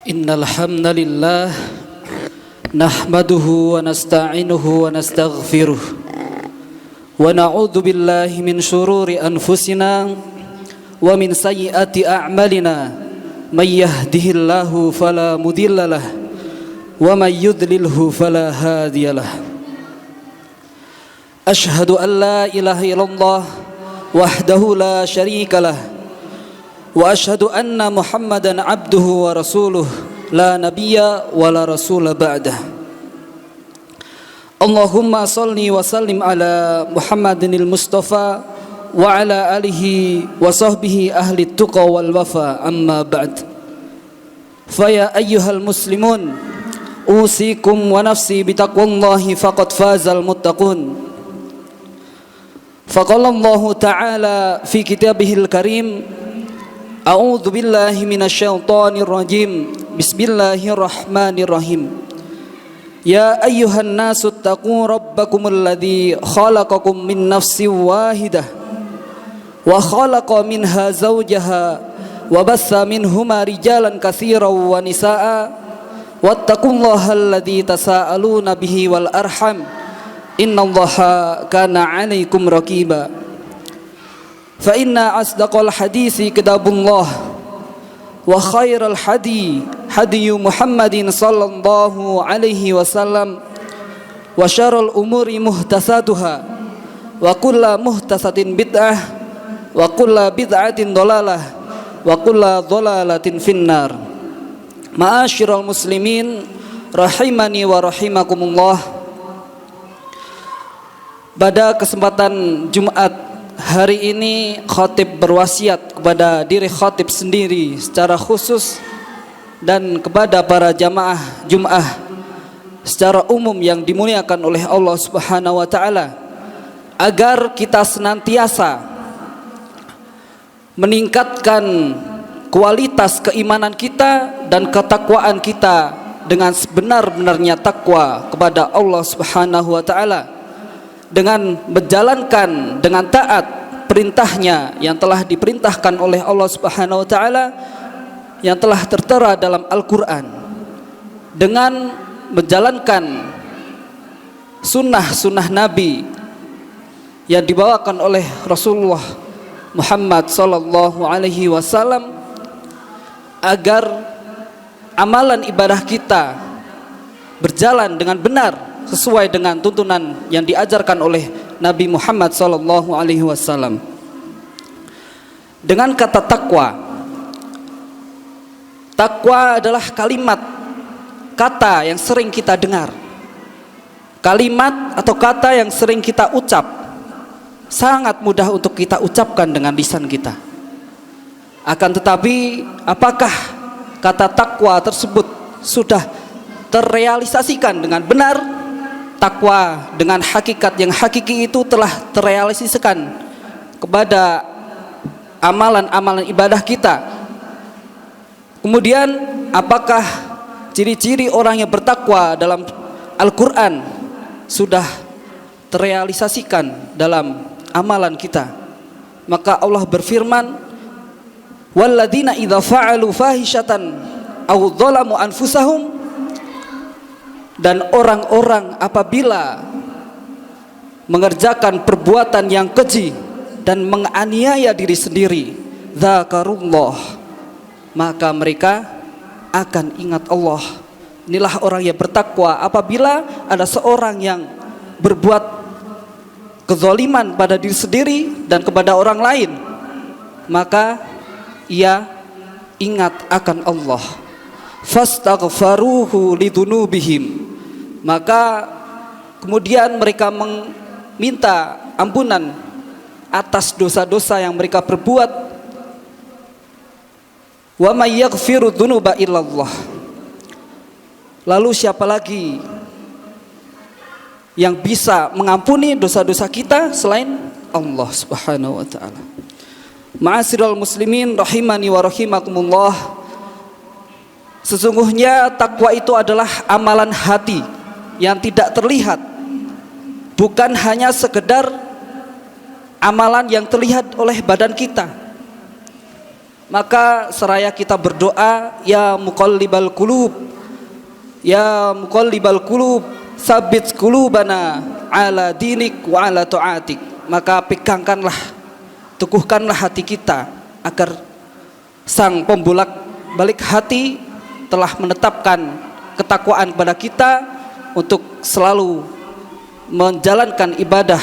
Innal hamdalillah nahmaduhu wa nasta'inuhu wa nastaghfiruh wa na'udzu billahi min shururi anfusina wa min sayyiati a'malina may yahdihillahu fala mudhillalah wa may yudlilhu fala hadiyalah. Ashhadu an la ilaha illallah wahdahu la syarikalah wa ashhadu anna Muhammadan abduhu wa rasuluh la nabiyya wa la rasula ba'dah. Allahumma salli wa sallim ala Muhammadinil Mustafa wa ala alihi wa sahbihi ahli tuqa wal wafa, amma ba'd. Faya ayyuhal muslimun, usikum wa nafsi bitaqwallahi faqad fazal muttaqun. Faqala Allah ta'ala fi kitabihil karim, a'udzu billahi minasyaitonir rajim. Bismillahirrahmanirrahim. Ya ayyuhan nasu taqu rabbakumul ladzi khalaqakum min nafsin wahidah wa khalaqa minha zawjaha wa bassa minhuma rijalan katsiran wa nisaa wattaqullaha alladzi tasaaluna bihi wal arham innallaha kana 'alaikum raqiba. Fa inna asdaqal hadisi kitabullah wa khairal hadi hadiyu Muhammadin sallallahu alaihi wasallam wa syarrul umuri muhtasatuhah wa kullu muhtasatin bid'ah wa kullu bid'atin dhalalah wa kullu dhalalatin finnar. Ma'asyiral muslimin rahimani wa rahimakumullah. Pada kesempatan Jumat hari ini khatib berwasiat kepada diri khatib sendiri secara khusus dan kepada para jamaah Jum'ah secara umum yang dimuliakan oleh Allah Subhanahu wa taala, agar kita senantiasa meningkatkan kualitas keimanan kita dan ketakwaan kita dengan sebenar-benarnya takwa kepada Allah Subhanahu wa taala, dengan menjalankan dengan taat perintahnya yang telah diperintahkan oleh Allah Subhanahu wa taala, yang telah tertera dalam Al-Qur'an, dengan menjalankan sunnah-sunnah Nabi yang dibawakan oleh Rasulullah Muhammad sallallahu alaihi wasallam, agar amalan ibadah kita berjalan dengan benar sesuai dengan tuntunan yang diajarkan oleh Nabi Muhammad sallallahu alaihi wasallam. Dengan kata takwa, takwa adalah kata yang sering kita dengar, kalimat atau kata yang sering kita ucap, sangat mudah untuk kita ucapkan dengan lisan kita. Akan tetapi, apakah kata takwa tersebut sudah terrealisasikan dengan benar? Takwa dengan hakikat yang hakiki itu telah terrealisasikan kepada amalan-amalan ibadah kita. Kemudian, apakah ciri-ciri orang yang bertakwa dalam Al-Quran sudah terrealisasikan dalam amalan kita? Maka Allah berfirman, walladzina idza fa'alu fahishatan aw dzalamu anfusahum, dan orang-orang apabila mengerjakan perbuatan yang keji dan menganiaya diri sendiri, dzakarullah, maka mereka akan ingat Allah. Inilah orang yang bertakwa. Apabila ada seorang yang berbuat kezaliman pada diri sendiri dan kepada orang lain, maka ia ingat akan Allah. Fastaghfaruhu lidunubihim, maka kemudian mereka meminta ampunan atas dosa-dosa yang mereka perbuat. Wa may yaghfiru dzunuba illallah, lalu siapa lagi yang bisa mengampuni dosa-dosa kita selain Allah Subhanahu wa taala. Ma'asyiral muslimin rahimani wa rahimakumullah. Sesungguhnya takwa itu adalah amalan hati yang tidak terlihat, bukan hanya sekedar amalan yang terlihat oleh badan kita. Maka seraya kita berdoa, ya muqallibal qulub, ya muqallibal qulub, tsabbit qulubana ala dinik wa ala ta'atik. Maka pegangkanlah, teguhkanlah hati kita agar Sang pembolak balik hati telah menetapkan ketakwaan kepada kita untuk selalu menjalankan ibadah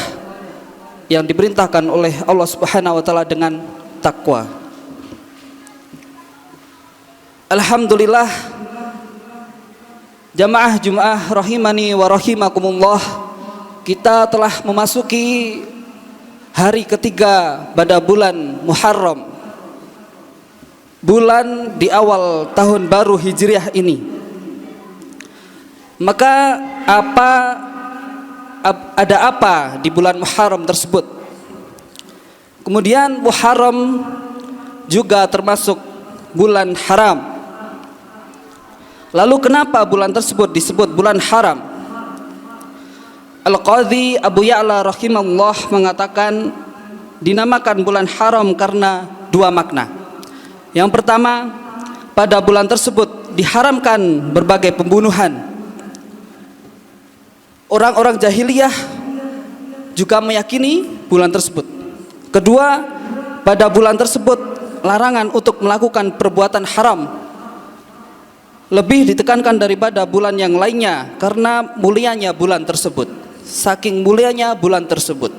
yang diperintahkan oleh Allah Subhanahu wa taala dengan takwa. Alhamdulillah, jamaah Jumat rahimani wa rahimakumullah, kita telah memasuki hari ketiga pada bulan Muharram, bulan di awal tahun baru Hijriah ini. Maka ada apa di bulan Muharram tersebut? Kemudian Muharram juga termasuk bulan haram. Lalu kenapa bulan tersebut disebut bulan haram? Al-Qadhi Abu Ya'la rahimahullah mengatakan dinamakan bulan haram karena dua makna. Yang pertama, pada bulan tersebut diharamkan berbagai pembunuhan. Orang-orang jahiliyah juga meyakini bulan tersebut. Kedua, pada bulan tersebut larangan untuk melakukan perbuatan haram lebih ditekankan daripada bulan yang lainnya karena mulianya bulan tersebut. Saking mulianya bulan tersebut.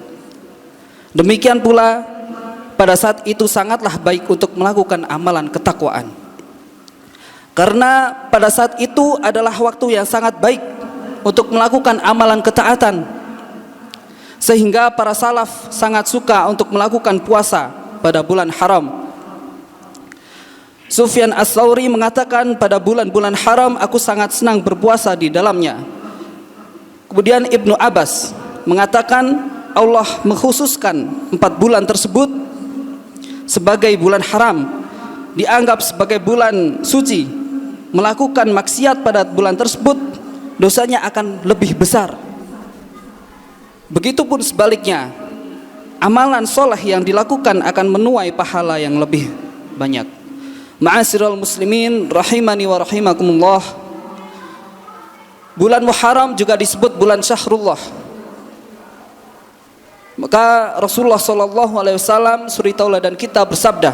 Demikian pula pada saat itu sangatlah baik untuk melakukan amalan ketakwaan. Karena pada saat itu adalah waktu yang sangat baik untuk melakukan amalan ketaatan. Sehingga para salaf sangat suka untuk melakukan puasa pada bulan haram. Sufyan Ats-Tsauri mengatakan pada bulan-bulan haram aku sangat senang berpuasa di dalamnya. Kemudian Ibnu Abbas mengatakan Allah mengkhususkan 4 bulan tersebut sebagai bulan haram, dianggap sebagai bulan suci. Melakukan maksiat pada bulan tersebut dosanya akan lebih besar. Begitupun sebaliknya, amalan soleh yang dilakukan akan menuai pahala yang lebih banyak. Ma'asyiral muslimin rahimani wa rahimakumullah, bulan Muharram juga disebut bulan Syahrullah. Maka Rasulullah SAW suri tauladan kita bersabda,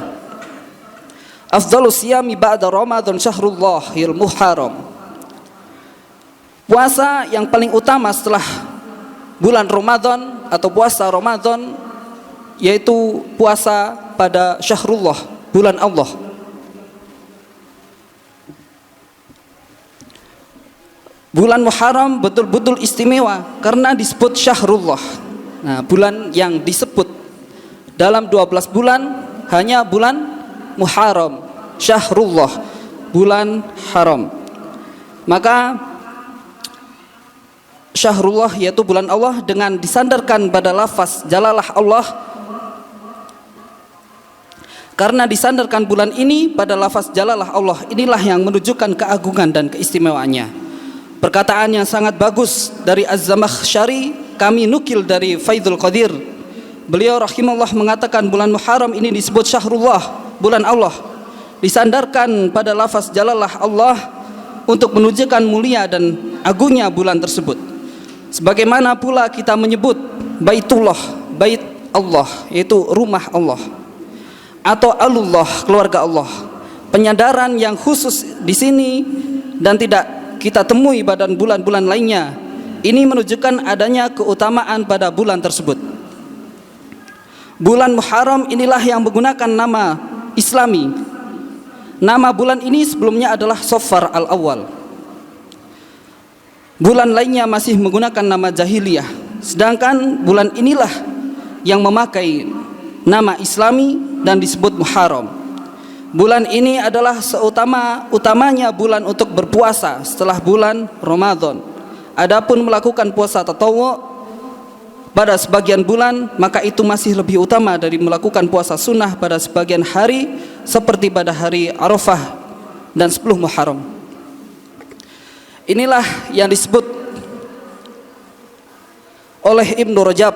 afdhalus siyami ba'da Ramadan Syahrullahil Muharram. Puasa yang paling utama setelah bulan Ramadan atau puasa Ramadan yaitu puasa pada Syahrullah, bulan Allah. Bulan Muharram betul-betul istimewa karena disebut Syahrullah. Nah, bulan yang disebut dalam 12 bulan hanya bulan Muharram, Syahrullah, bulan haram. Maka Syahrullah yaitu bulan Allah dengan disandarkan pada lafaz jalalah Allah. Karena disandarkan bulan ini pada lafaz jalalah Allah, inilah yang menunjukkan keagungan dan keistimewaannya. Perkataan yang sangat bagus dari Az-Zamakhsyari kami nukil dari Faidul Qadir. Beliau rahimahullah mengatakan bulan Muharram ini disebut Syahrullah, bulan Allah, disandarkan pada lafaz jalalah Allah untuk menunjukkan mulia dan agungnya bulan tersebut. Sebagaimana pula kita menyebut Baitullah, Bait Allah, yaitu rumah Allah, atau Alullah, keluarga Allah. Penyadaran yang khusus di sini dan tidak kita temui pada bulan-bulan lainnya. Ini menunjukkan adanya keutamaan pada bulan tersebut. Bulan Muharram inilah yang menggunakan nama Islami. Nama bulan ini sebelumnya adalah Safar al-Awwal. Bulan lainnya masih menggunakan nama jahiliyah. Sedangkan bulan inilah yang memakai nama Islami dan disebut Muharram. Bulan ini adalah seutama-utamanya bulan untuk berpuasa setelah bulan Ramadan. Adapun melakukan puasa tatawwu pada sebagian bulan, maka itu masih lebih utama dari melakukan puasa sunnah pada sebagian hari seperti pada hari Arafah dan 10 Muharram. Inilah yang disebut oleh Ibnu Rajab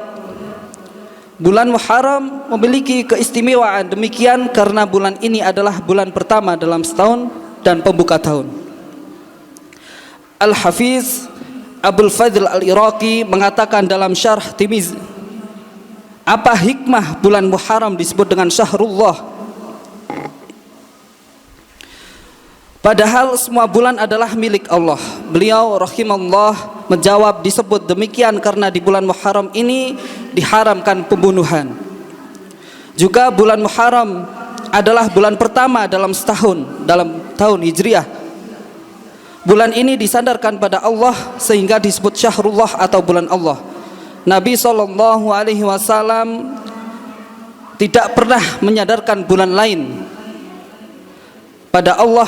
Bulan Muharram memiliki keistimewaan demikian karena bulan ini adalah bulan pertama dalam setahun dan pembuka tahun. Al-Hafiz Abdul Fadl Al-Iraqi mengatakan dalam Syarh Timiz, apa hikmah bulan Muharram disebut dengan Syahrullah? Padahal semua bulan adalah milik Allah. Beliau rahimahullah menjawab, disebut demikian karena di bulan Muharram ini diharamkan pembunuhan. Juga bulan Muharram adalah bulan pertama dalam setahun, dalam tahun Hijriah. Bulan ini disandarkan pada Allah sehingga disebut Syahrullah atau bulan Allah. Nabi SAW tidak pernah menyadarkan bulan lain pada Allah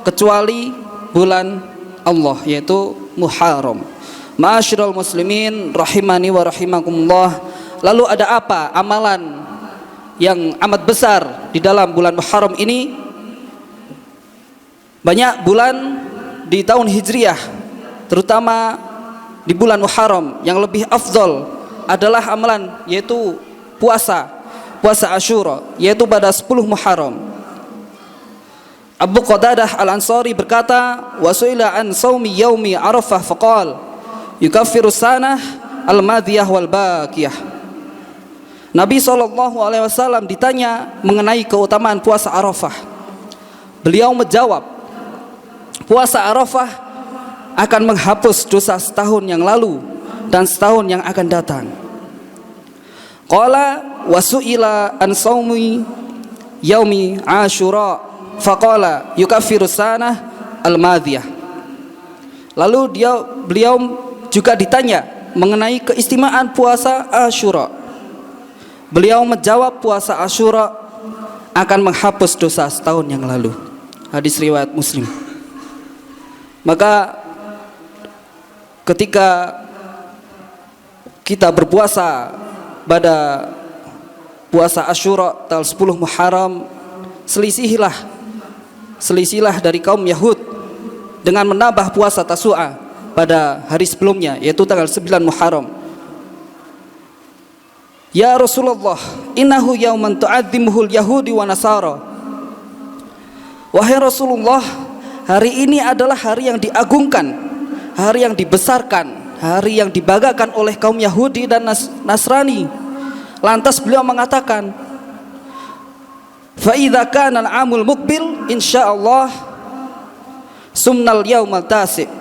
kecuali bulan Allah, yaitu Muharram. Ma'asyiral muslimin rahimani wa rahimakumullah. Lalu ada apa amalan yang amat besar di dalam bulan Muharram ini? Banyak bulan di tahun Hijriah, terutama di bulan Muharram, yang lebih afdal adalah amalan yaitu puasa Asyura, yaitu pada 10 Muharram. Abu Qatadah Al-Ansari berkata, wasuila an saumi yaumi Arafah faqal yukaffiru sanah al-madiyah wal baqiyah. Nabi SAW ditanya mengenai keutamaan puasa Arafah. Beliau menjawab, puasa Arafah akan menghapus dosa setahun yang lalu dan setahun yang akan datang. Qala wasuila an saumi yaumi Asyura faqala yukaffiru sanah al-madiyah. Lalu beliau juga ditanya mengenai keistimewaan puasa Asyura. Beliau menjawab, puasa Asyura akan menghapus dosa setahun yang lalu. Hadis riwayat Muslim. Maka ketika kita berpuasa pada puasa Asyura tanggal 10 Muharram, selisilah dari kaum Yahud dengan menambah puasa Tasu'a pada hari sebelumnya, yaitu tanggal 9 Muharram. Ya Rasulullah, innahu yauman tu'adzimuhul yahudi wa nasara. Wahai Rasulullah, hari ini adalah hari yang diagungkan, hari yang dibesarkan, hari yang dibanggakan oleh kaum Yahudi dan Nasrani. Lantas beliau mengatakan, fa idza kana al-amul muqbil insyaallah sumnal yaumal tasi'.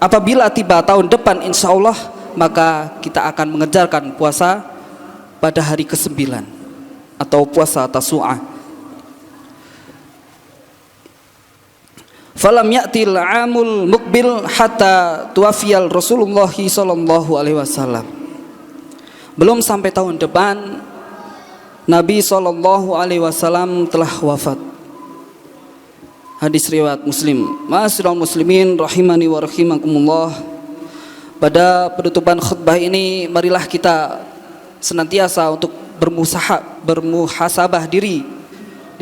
Apabila tiba tahun depan insyaallah, maka kita akan mengejarkan puasa pada hari ke-9 atau puasa Tasu'a. Falam ya'til 'amul muqbil hatta tuwafiyal Rasulullah sallallahu alaihi wasallam. Belum sampai tahun depan Nabi sallallahu alaihi wasallam telah wafat. Hadis riwayat Muslim. Ma'asyiral muslimin rahimani wa rahimakumullah. Pada penutupan khutbah ini, marilah kita senantiasa untuk bermuhasabah diri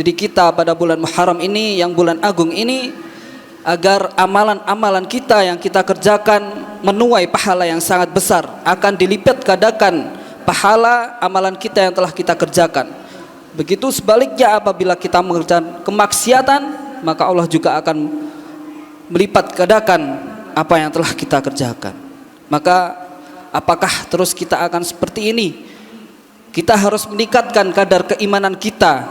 kita pada bulan Muharram ini, yang bulan agung ini, agar amalan-amalan kita yang kita kerjakan menuai pahala yang sangat besar, akan dilipat gandakan pahala amalan kita yang telah kita kerjakan. Begitu sebaliknya, apabila kita mengerjakan kemaksiatan, maka Allah juga akan melipat gandakan apa yang telah kita kerjakan. Maka apakah terus kita akan seperti ini? Kita harus meningkatkan kadar keimanan kita,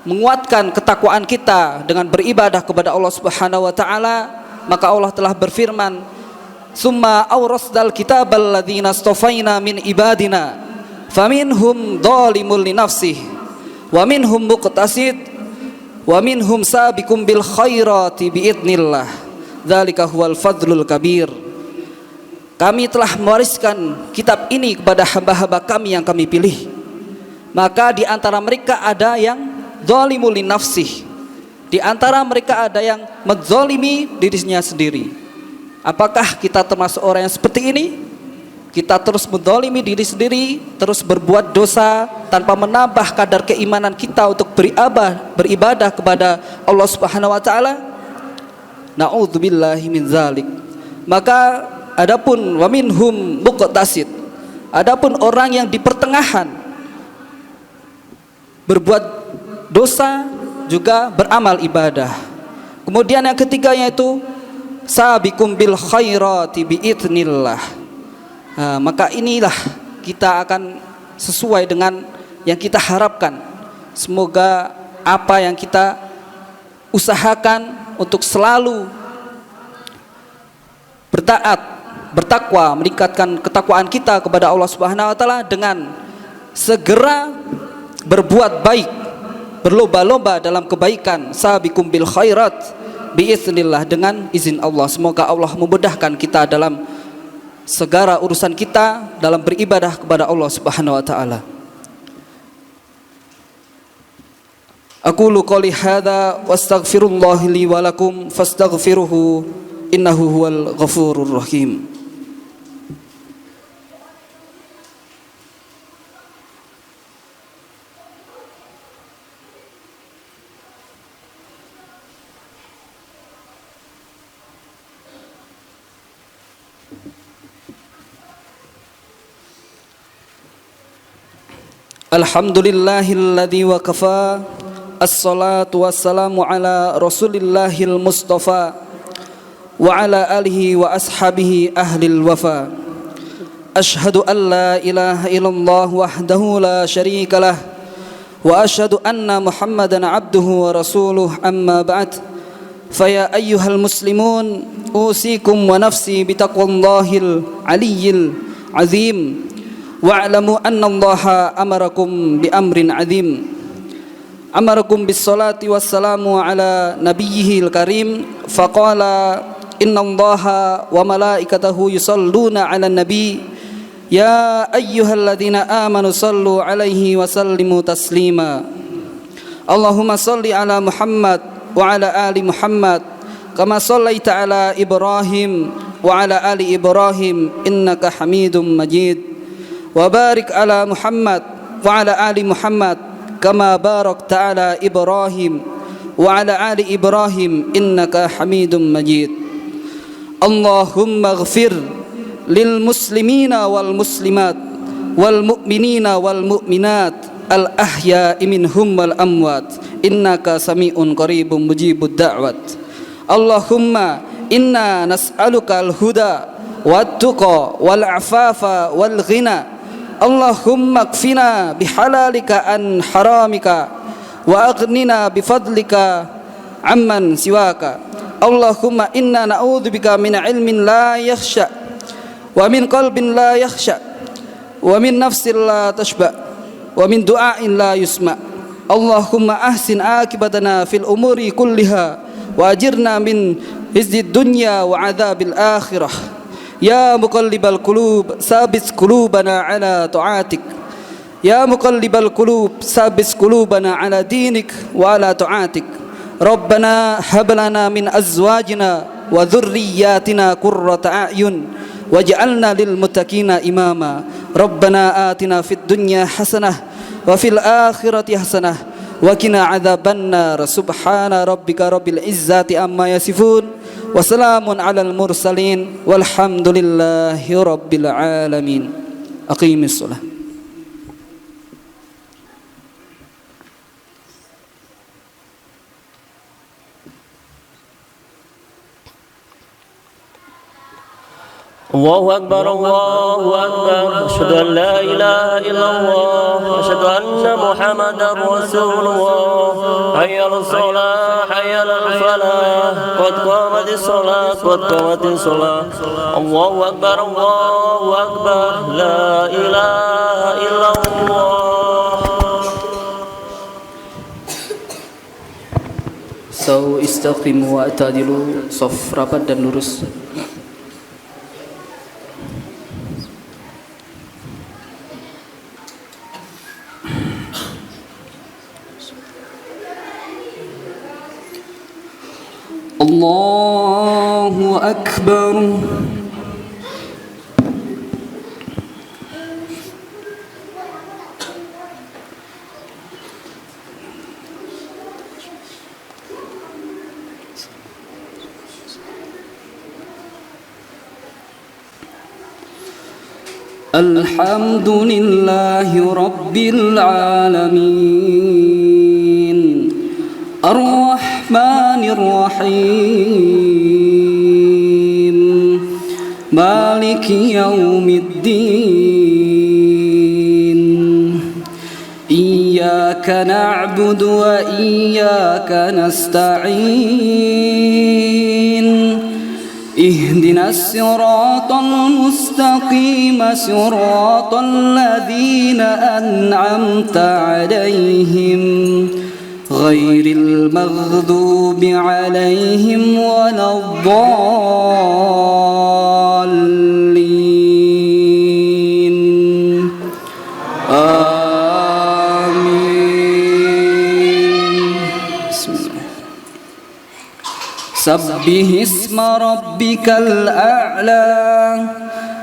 menguatkan ketakwaan kita dengan beribadah kepada Allah Subhanahu wa taala. Maka Allah telah berfirman, "Summa awrasdal kitabal ladzina astafaina min ibadina faminhum dzalimun li nafsihi wa minhum muqtasid wa minhum sabiqum bil khairati biidznillah. Dzalika huwal fadlul kabir." Kami telah mewariskan kitab ini kepada hamba-hamba kami yang kami pilih. Maka di antara mereka ada yang zalimul li nafsih, di antara mereka ada yang menzalimi dirinya sendiri. Apakah kita termasuk orang yang seperti ini? Kita terus menzalimi diri sendiri, terus berbuat dosa tanpa menambah kadar keimanan kita untuk beribadah kepada Allah Subhanahu wa taala. Na'udzubillahi min zalik. Maka adapun wa minhum muqtasid, adapun orang yang di pertengahan, berbuat dosa juga beramal ibadah. Kemudian yang ketiga yaitu sabiqum bil khairati biidznillah. Maka inilah kita akan sesuai dengan yang kita harapkan. Semoga apa yang kita usahakan untuk selalu bertaat, bertakwa, meningkatkan ketakwaan kita kepada Allah Subhanahu wa taala dengan segera berbuat baik, berlomba-lomba dalam kebaikan, sabiqum bil khairat biiznillah, dengan izin Allah. Semoga Allah memudahkan kita dalam segala urusan kita dalam beribadah kepada Allah Subhanahu wa taala. Aqulu qouli hadza wastaghfirullah li wa lakum fastaghfiruhu innahu huwal ghafurur rahim. Alhamdulillahilladzi wa kafa, assalatu wassalamu ala rasulillahil mustafa wa ala alihi wa ashabihi ahlil wafa. Ashhadu an la ilaha illallah wahdahu la syarika lah wa ashhadu anna muhammadan abduhu wa rasuluh, amma ba'd. Faya ayyuhal muslimun, usikum wa nafsi bitaqwallahil aliyyil azim. Wa'lamu anna Allaha amarakum bi amrin azim. Amarakum bis salati wassalamu ala nabiyyihil karim. Faqala inna Allaha wa malaikatahu yusalluna ala nabi. Ya ayyuhalladzina amanu sallu alaihi wa sallimu taslima. Allahumma salli ala Muhammad wa ala ali Muhammad kama sallaita ala Ibrahim wa ala ali Ibrahim innaka Hamidum Majid. Wa barik ala Muhammad wa ala ali Muhammad kama barakta ala Ibrahim wa ala ali Ibrahim innaka Hamidum Majid. Allahumma ighfir lil muslimina wal muslimat wal mu'minina wal mu'minat al ahya'i minhum wal amwat innaka sami'un qaribun mujibud da'wat. Allahumma inna nas'aluka al huda wat tuqa wal afafa wal ghina. Allahumma kfina bihalalika an haramika wa aghnina bifadlika amman siwaka. Allahumma inna na'udzubika min ilmin la yakhsha wa min qalbin la yakhsha wa min nafsin la tashba wa min du'ain la yusma. Allahumma ahsin akibatana fil umuri kulliha wa ajirna min hizdid dunya wa adzabil akhirah. Ya muqallibal qulub sabit qulubana ala ta'atik. Ya muqallibal qulub sabit qulubana ala dinik wa ala ta'atik. Rabbana hab lana min azwajina wa dhurriyyatina qurrata a'yun waj'alna lil muttaqina imama. Rabbana atina fid dunya hasanah wa fil akhirati hasanah wa qina adzabannar. Subhana rabbika rabbil izzati amma yasifun. Wassalamun alal mursalin walhamdulillahi rabbil alamin. Aqimis shalah. Allahu akbar, Allahu akbar. Asyhadu an la ilaha illallah, asyhadu anna Muhammadar Rasulullah. Hayyal shalah, hayyal falah. Qad qamatis shalah, qad qamatis shalah. Allahu akbar, Allahu akbar. La ilaha illallah. So istaqimu wa atadilu, saf rapat dan lurus. Allahu akbar. الحمد لله رب العالمين الرحمن الرحيم مالك يوم الدين إياك نعبد وإياك نستعين اهدنا الصراط المستقيم صراط الذين أنعمت عليهم غير المغضوب عليهم ولا الضالين آمين. بسم الله. سبح اسم ربك الأعلى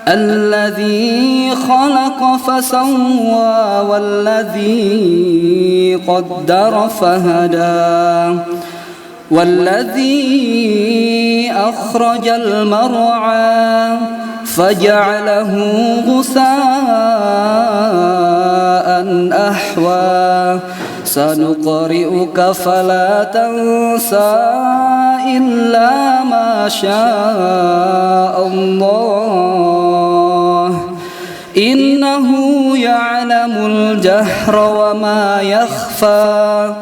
الذي خلق فسوى والذي قدر فهدى والذي أخرج المرعى فجعله غثاء أحوى سنقرئك فلا تنسى إلا ما شاء الله إنه يعلم الجهر وما يخفى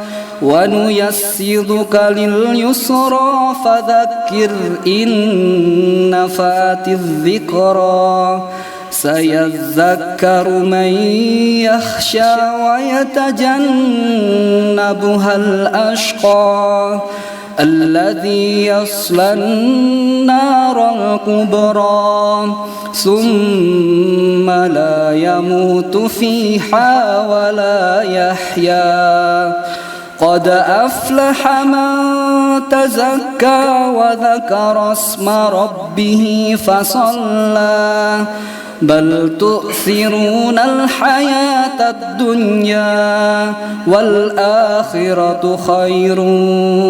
ونيسرك لليسرى فذكر إن نفعت الذكرى سيذكر من يخشى ويتجنبها الأشقى الذي يصلى النار الكبرى ثم لا يموت فيها ولا يحيا قد أفلح من تزكى وذكر اسم ربه فصلى بل تؤثرون الحياة الدنيا والآخرة خير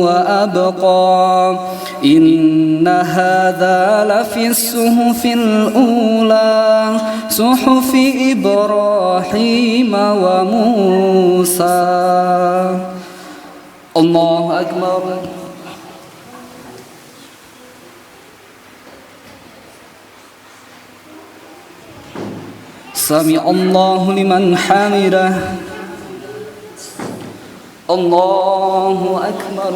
وأبقى إن هذا لفي الصحف الأولى صحف إبراهيم وموسى. الله أكبر. سمع الله لمن حمده. الله أكبر.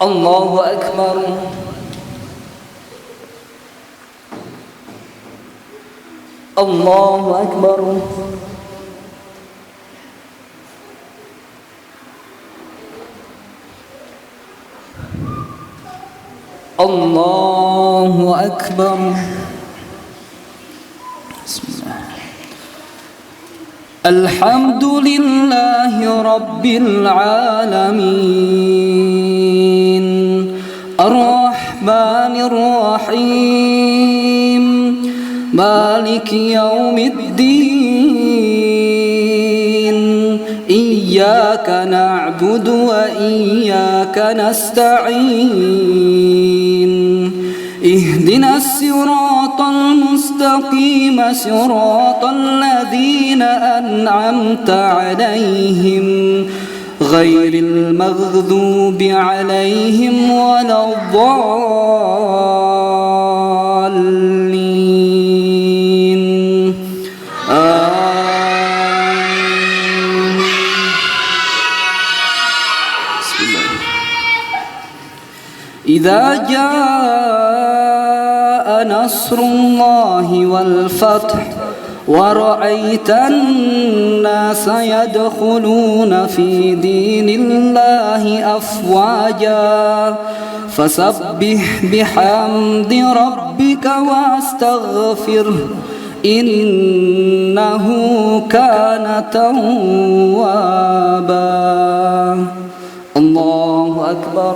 الله أكبر. الله أكبر. الله أكبر. بسم الله. الحمد لله رب العالمين الرحمن الرحيم مالك يوم الدين إياك نعبد وإياك نستعين اهدنا الصراط المستقيم صراط الذين أنعمت عليهم غير المغضوب عليهم ولا الضالين آمين. بسم الله. إذا جاء نصر الله والفتح ورأيت الناس يدخلون في دين الله أفواجا فسبح بحمد ربك واستغفره إنه كان توابا. الله أكبر.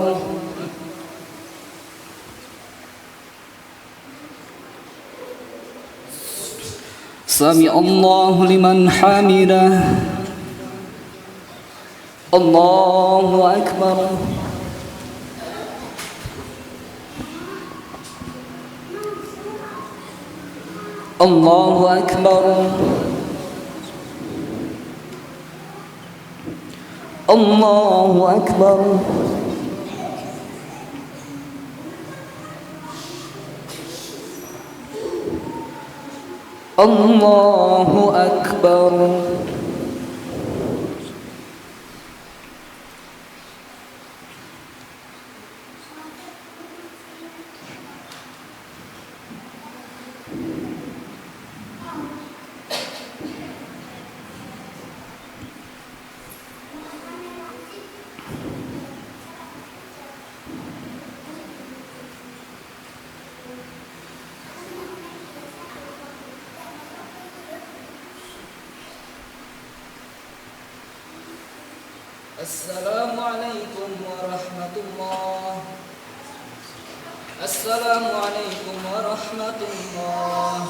سمع الله لمن حمده. الله أكبر. Allahu Akbar. Allahu Akbar. Allahu Akbar. Assalamualaikum warahmatullah. Assalamualaikum warahmatullah.